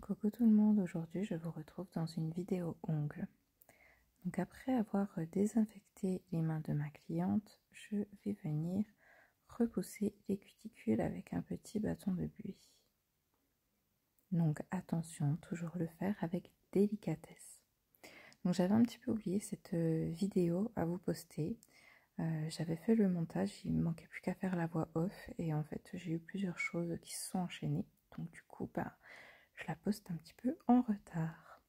Coucou tout le monde, aujourd'hui je vous retrouve dans une vidéo ongles. Donc après avoir désinfecté les mains de ma cliente, je vais venir repousser les cuticules avec un petit bâton de buis. Donc attention, toujours le faire avec délicatesse. Donc j'avais un petit peu oublié cette vidéo à vous poster. J'avais fait le montage, il me manquait plus qu'à faire la voix off et en fait j'ai eu plusieurs choses qui se sont enchaînées. Donc du coup, je la poste un petit peu en retard.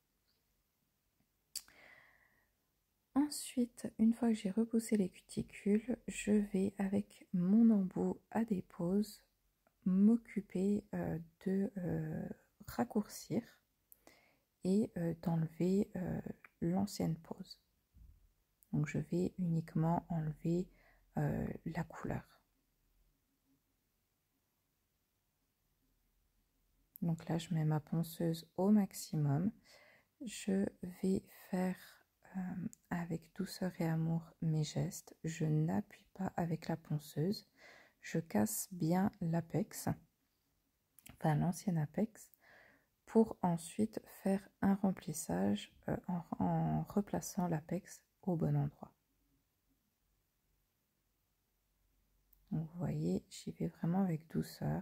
Ensuite, une fois que j'ai repoussé les cuticules, je vais avec mon embout à dépose m'occuper de raccourcir et d'enlever l'ancienne pose. Donc je vais uniquement enlever la couleur. Donc là, je mets ma ponceuse au maximum. Je vais faire avec douceur et amour mes gestes. Je n'appuie pas avec la ponceuse. Je casse bien l'apex, enfin l'ancien apex, pour ensuite faire un remplissage en replaçant l'apex au bon endroit. Donc vous voyez, j'y vais vraiment avec douceur.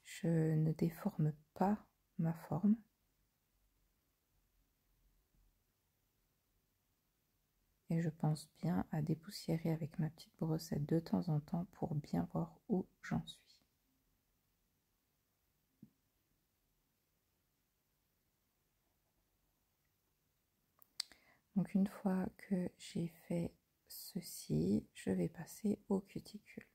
Je ne déforme pas ma forme. Et je pense bien à dépoussiérer avec ma petite brossette de temps en temps pour bien voir où j'en suis. Donc une fois que j'ai fait ceci, je vais passer aux cuticules.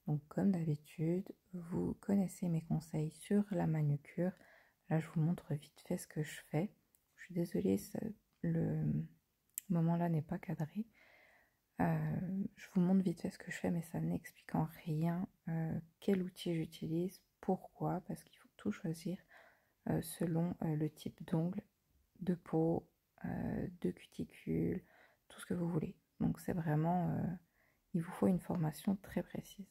Donc comme d'habitude, vous connaissez mes conseils sur la manucure. Là, je vous montre vite fait ce que je fais. Je suis désolée, le moment-là n'est pas cadré. Je vous montre vite fait ce que je fais, mais ça n'explique en rien quel outil j'utilise, pourquoi, parce qu'il faut tout choisir selon le type d'ongle, de peau, de cuticule, tout ce que vous voulez. Donc c'est vraiment, il vous faut une formation très précise.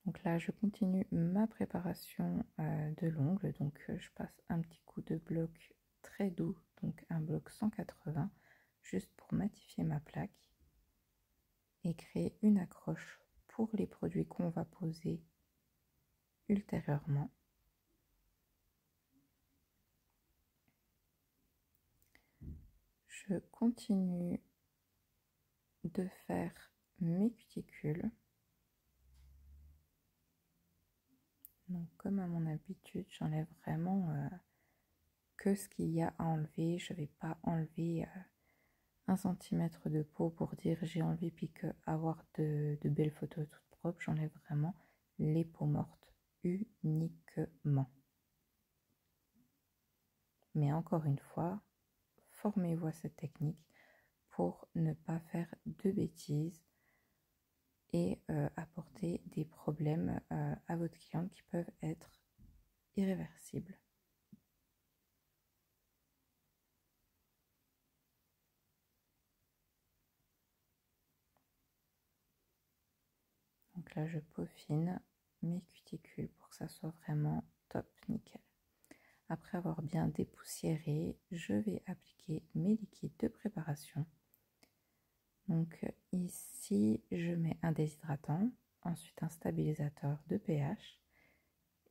Donc là, je continue ma préparation de l'ongle. Donc je passe un petit coup de bloc très doux, donc un bloc 180, juste pour matifier ma plaque et créer une accroche pour les produits qu'on va poser ultérieurement. Je continue de faire mes cuticules. Donc comme à mon habitude, j'enlève vraiment que ce qu'il y a à enlever. Je ne vais pas enlever 1 cm de peau pour dire j'ai enlevé puis que avoir de belles photos toutes propres. J'enlève vraiment les peaux mortes uniquement. Mais encore une fois, formez-vous à cette technique pour ne pas faire de bêtises et apporter des problèmes à votre cliente qui peuvent être irréversibles. Donc là, je peaufine mes cuticules pour que ça soit vraiment top, nickel. Après avoir bien dépoussiéré, je vais appliquer mes liquides de préparation. Donc ici, je mets un déshydratant, ensuite un stabilisateur de pH.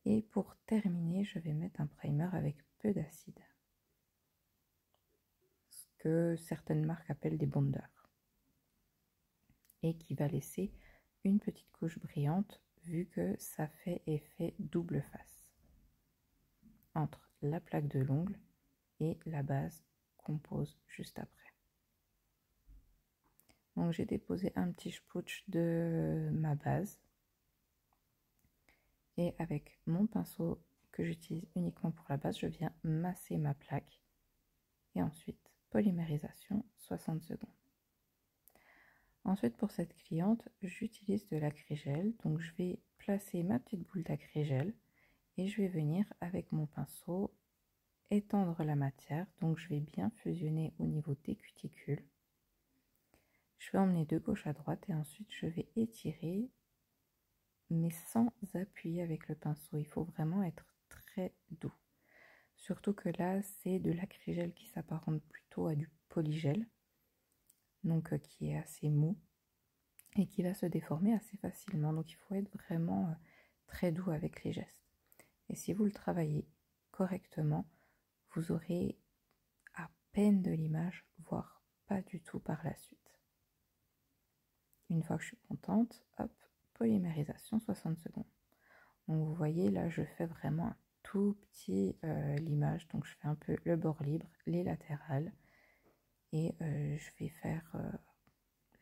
Et pour terminer, je vais mettre un primer avec peu d'acide. Ce que certaines marques appellent des bondeurs. Et qui va laisser une petite couche brillante vu que ça fait effet double face entre la plaque de l'ongle et la base qu'on pose juste après. Donc j'ai déposé un petit spooch de ma base et avec mon pinceau que j'utilise uniquement pour la base, je viens masser ma plaque et ensuite polymérisation 60 secondes. Ensuite pour cette cliente, j'utilise de l'agrégel, donc je vais placer ma petite boule d'agrégel et je vais venir avec mon pinceau étendre la matière, donc je vais bien fusionner au niveau des cuticules. Je vais emmener de gauche à droite et ensuite je vais étirer mais sans appuyer avec le pinceau. Il faut vraiment être très doux. Surtout que là, c'est de l'acrygel qui s'apparente plutôt à du polygel, donc qui est assez mou et qui va se déformer assez facilement. Donc il faut être vraiment très doux avec les gestes. Et si vous le travaillez correctement, vous aurez à peine de l'image, voire pas du tout par la suite. Une fois que je suis contente, hop, polymérisation 60 secondes. Donc vous voyez là, je fais vraiment un tout petit limage. Donc je fais un peu le bord libre, les latérales, et je vais faire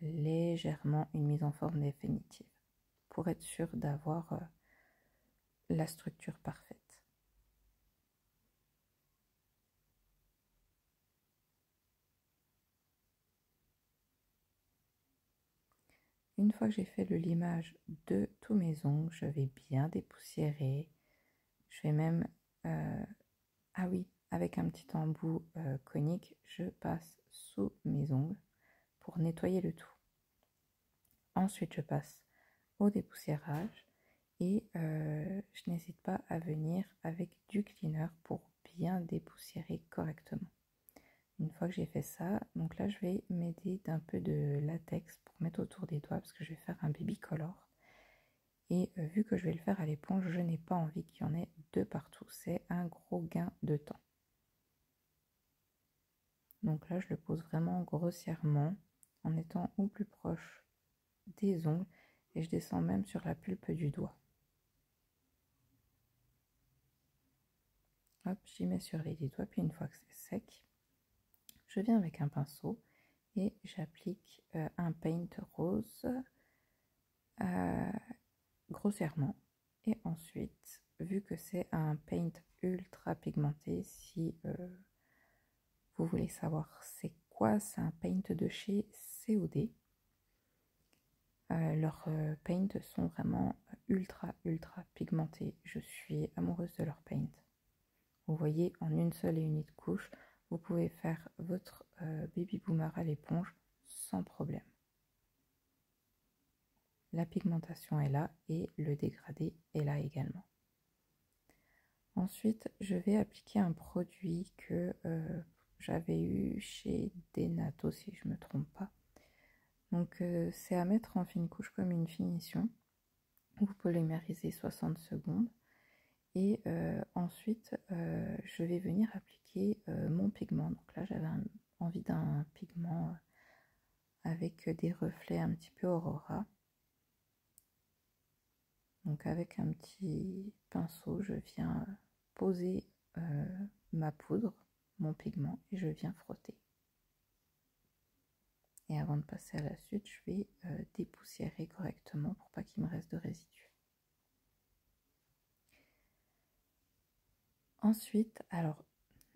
légèrement une mise en forme définitive pour être sûr d'avoir la structure parfaite. Une fois que j'ai fait le limage de tous mes ongles, je vais bien dépoussiérer. Je vais même, ah oui, avec un petit embout conique, je passe sous mes ongles pour nettoyer le tout. Ensuite, je passe au dépoussiérage et je n'hésite pas à venir avec du cleaner pour bien dépoussiérer correctement. Une fois que j'ai fait ça, donc là je vais m'aider d'un peu de latex pour mettre autour des doigts parce que je vais faire un baby color. Et vu que je vais le faire à l'éponge, je n'ai pas envie qu'il y en ait de partout. C'est un gros gain de temps. Donc là je le pose vraiment grossièrement en étant au plus proche des ongles et je descends même sur la pulpe du doigt. Hop, j'y mets sur les 10 doigts, puis une fois que c'est sec, je viens avec un pinceau et j'applique un paint rose grossièrement. Et ensuite, vu que c'est un paint ultra pigmenté, si vous voulez savoir c'est quoi, c'est un paint de chez COD. Leurs paints sont vraiment ultra pigmentés. Je suis amoureuse de leur paint. Vous voyez, en une seule et unique couche, vous pouvez faire votre baby boomer à l'éponge sans problème. La pigmentation est là et le dégradé est là également. Ensuite, je vais appliquer un produit que j'avais eu chez Denato, si je ne me trompe pas. Donc, c'est à mettre en fine couche comme une finition. Vous polymériser 60 secondes. Et ensuite, je vais venir appliquer mon pigment. Donc là, j'avais envie d'un pigment avec des reflets un petit peu Aurora. Donc avec un petit pinceau, je viens poser ma poudre, mon pigment, et je viens frotter. Et avant de passer à la suite, je vais dépoussiérer correctement pour pas qu'il me reste de résidus. Ensuite, alors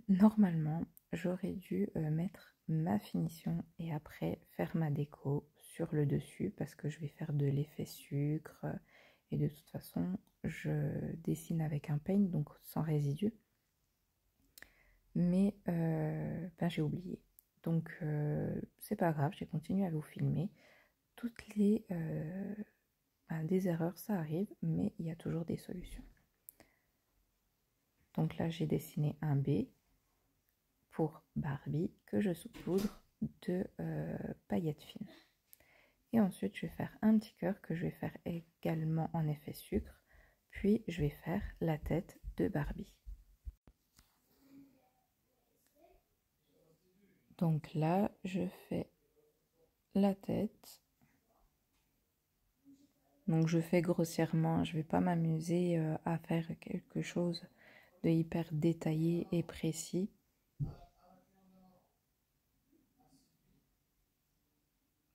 normalement, j'aurais dû mettre ma finition et après faire ma déco sur le dessus parce que je vais faire de l'effet sucre et de toute façon, je dessine avec un paint, donc sans résidus. Mais j'ai oublié. Donc c'est pas grave, j'ai continué à vous filmer. Toutes les des erreurs, ça arrive, mais il y a toujours des solutions. Donc là, j'ai dessiné un B pour Barbie que je saupoudre de paillettes fines. Et ensuite, je vais faire un petit cœur que je vais faire également en effet sucre. Puis, je vais faire la tête de Barbie. Donc là, je fais la tête. Donc je fais grossièrement, je ne vais pas m'amuser à faire quelque chose de hyper détaillé et précis.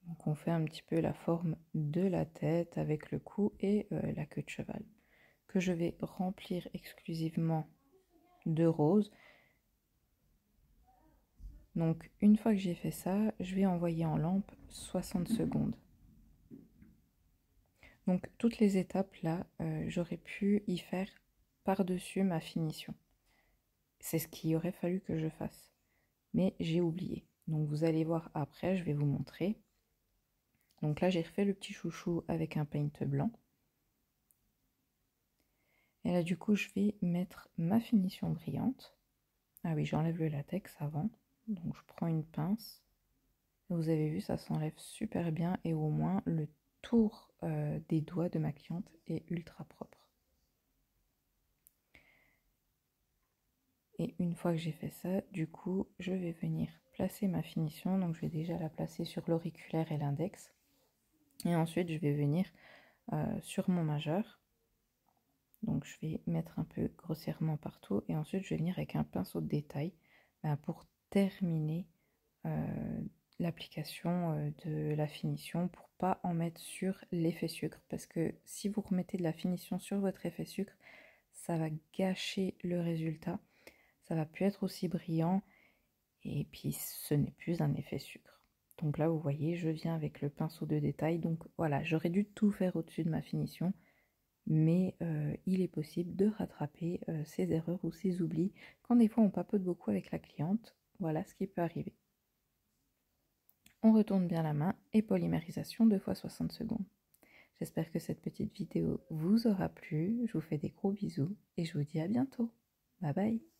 Donc on fait un petit peu la forme de la tête avec le cou et la queue de cheval, que je vais remplir exclusivement de rose. Donc une fois que j'ai fait ça, je vais envoyer en lampe 60 secondes. Donc toutes les étapes là, j'aurais pu y faire par-dessus ma finition. C'est ce qu'il aurait fallu que je fasse. Mais j'ai oublié. Donc vous allez voir après, je vais vous montrer. Donc là, j'ai refait le petit chouchou avec un paint blanc. Et là du coup je vais mettre ma finition brillante. Ah oui, j'enlève le latex avant, donc je prends une pince. Vous avez vu, ça s'enlève super bien et au moins le tour des doigts de ma cliente est ultra propre. Et une fois que j'ai fait ça, du coup, je vais venir placer ma finition. Donc je vais déjà la placer sur l'auriculaire et l'index. Et ensuite, je vais venir sur mon majeur. Donc je vais mettre un peu grossièrement partout. Et ensuite, je vais venir avec un pinceau de détail pour terminer l'application de la finition, pour pas en mettre sur l'effet sucre. Parce que si vous remettez de la finition sur votre effet sucre, ça va gâcher le résultat. Ça va plus être aussi brillant. Et puis ce n'est plus un effet sucre. Donc là vous voyez, je viens avec le pinceau de détail. Donc voilà, j'aurais dû tout faire au-dessus de ma finition, mais il est possible de rattraper ces erreurs ou ces oublis quand des fois on papote beaucoup avec la cliente. Voilà ce qui peut arriver. On retourne bien la main et polymérisation 2 fois 60 secondes. J'espère que cette petite vidéo vous aura plu. Je vous fais des gros bisous et je vous dis à bientôt. Bye bye.